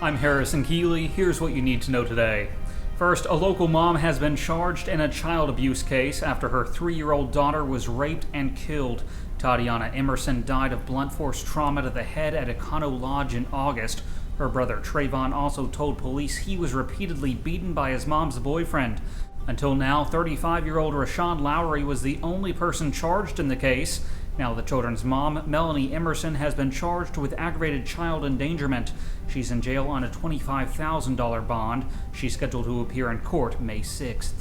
I'm Harrison Keeley. Here's what you need to know today. First, a local mom has been charged in a child abuse case after her 3-year-old daughter was raped and killed. Tatiana Emerson died of blunt force trauma to the head at Econo Lodge in August. Her brother TrayVon also told police he was repeatedly beaten by his mom's boyfriend. Until now, 35-year-old Rhasean Lowry was the only person charged in the case. Now the children's mom, Melanie Emerson, has been charged with aggravated child endangerment. She's in jail on a $25,000 bond. She's scheduled to appear in court May 6th.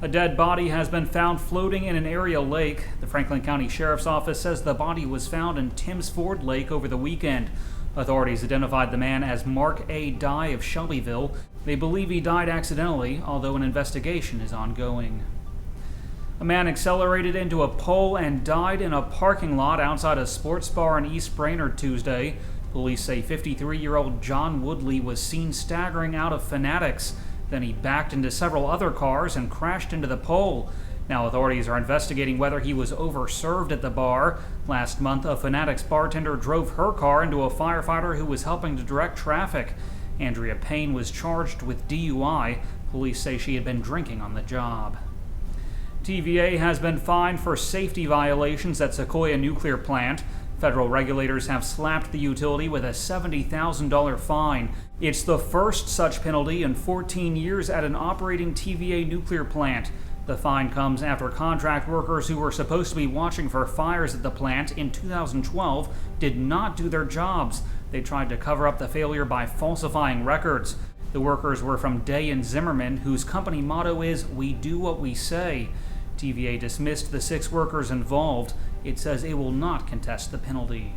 A dead body has been found floating in an area lake. The Franklin County Sheriff's Office says the body was found in Timms Ford Lake over the weekend. Authorities identified the man as Mark A. Dye of Shelbyville. They believe he died accidentally, although an investigation is ongoing. A man accelerated into a pole and died in a parking lot outside a sports bar in East Brainerd Tuesday. Police say 53-year-old John Woodley was seen staggering out of Fanatics. Then he backed into several other cars and crashed into the pole. Now authorities are investigating whether he was overserved at the bar. Last month, a Fanatics bartender drove her car into a firefighter who was helping to direct traffic. Andrea Payne was charged with DUI. Police say she had been drinking on the job. TVA has been fined for safety violations at Sequoia Nuclear Plant. Federal regulators have slapped the utility with a $70,000 fine. It's the first such penalty in 14 years at an operating TVA nuclear plant. The fine comes after contract workers who were supposed to be watching for fires at the plant in 2012 did not do their jobs. They tried to cover up the failure by falsifying records. The workers were from Day and Zimmerman, whose company motto is, "We do what we say." TVA dismissed the 6 workers involved. It says it will not contest the penalty.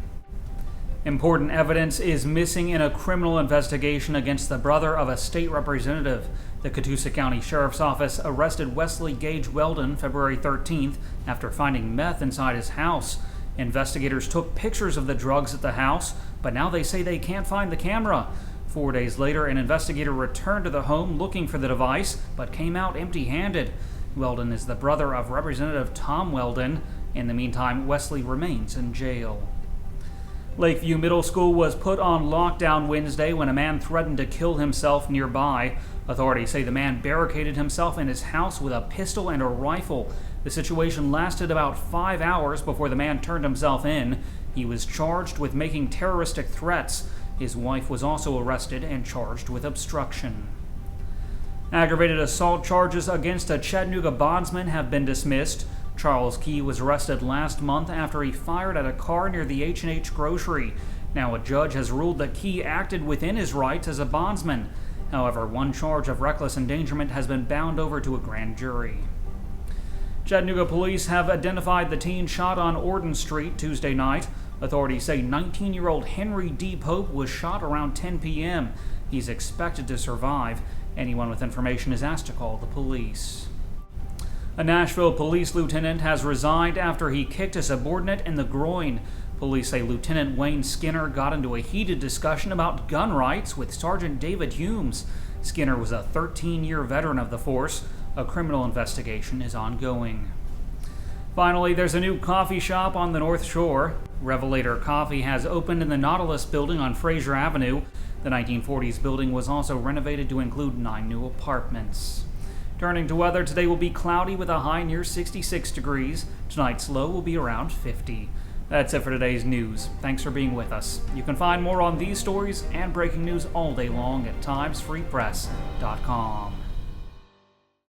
Important evidence is missing in a criminal investigation against the brother of a state representative. The Catoosa County Sheriff's Office arrested Wesley Gage Weldon February 13th after finding meth inside his house. Investigators took pictures of the drugs at the house, but now they say they can't find the camera. 4 days later, an investigator returned to the home looking for the device, but came out empty-handed. Weldon is the brother of Representative Tom Weldon. In the meantime, Wesley remains in jail. Lakeview Middle School was put on lockdown Wednesday when a man threatened to kill himself nearby. Authorities say the man barricaded himself in his house with a pistol and a rifle. The situation lasted about 5 hours before the man turned himself in. He was charged with making terroristic threats. His wife was also arrested and charged with obstruction. Aggravated assault charges against a Chattanooga bondsman have been dismissed. Charles Key was arrested last month after he fired at a car near the H&H grocery. Now a judge has ruled that Key acted within his rights as a bondsman. However, one charge of reckless endangerment has been bound over to a grand jury. Chattanooga police have identified the teen shot on Orden Street Tuesday night. Authorities say 19-year-old Henry D. Pope was shot around 10 p.m. He's expected to survive. Anyone with information is asked to call the police. A Nashville police lieutenant has resigned after he kicked a subordinate in the groin. Police say Lieutenant Wayne Skinner got into a heated discussion about gun rights with Sergeant David Humes. Skinner was a 13-year veteran of the force. A criminal investigation is ongoing. Finally, there's a new coffee shop on the North Shore. Revelator Coffee has opened in the Nautilus building on Fraser Avenue. The 1940s building was also renovated to include 9 new apartments. Turning to weather, today will be cloudy with a high near 66 degrees. Tonight's low will be around 50. That's it for today's news. Thanks for being with us. You can find more on these stories and breaking news all day long at timesfreepress.com.